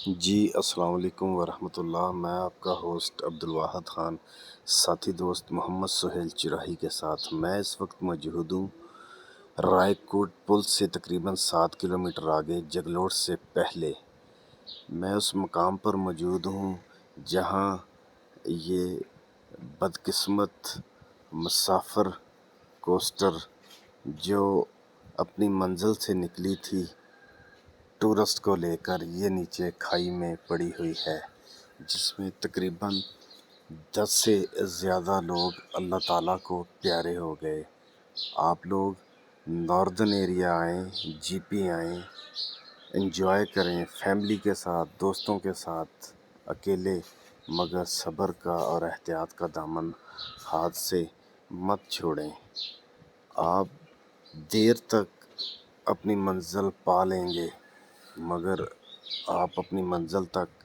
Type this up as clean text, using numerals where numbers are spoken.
جی السلام علیکم ورحمۃ اللہ، میں آپ کا ہوسٹ عبدالواحد خان، ساتھی دوست محمد سہیل چراہی کے ساتھ میں اس وقت موجود ہوں رائے کوٹ پل سے تقریباً 7 کلومیٹر آگے جگلوٹ سے پہلے۔ میں اس مقام پر موجود ہوں جہاں یہ بدقسمت مسافر کوسٹر جو اپنی منزل سے نکلی تھی ٹورسٹ کو لے کر، یہ نیچے کھائی میں پڑی ہوئی ہے، جس میں تقریباً 10 سے زیادہ لوگ اللہ تعالیٰ کو پیارے ہو گئے۔ آپ لوگ ناردرن ایریا آئیں، جی پی آئیں، انجوائے کریں فیملی کے ساتھ، دوستوں کے ساتھ، اکیلے، مگر صبر کا اور احتیاط کا دامن ہاتھ سے مت چھوڑیں۔ آپ دیر تک اپنی منزل پا لیں گے، مگر آپ اپنی منزل تک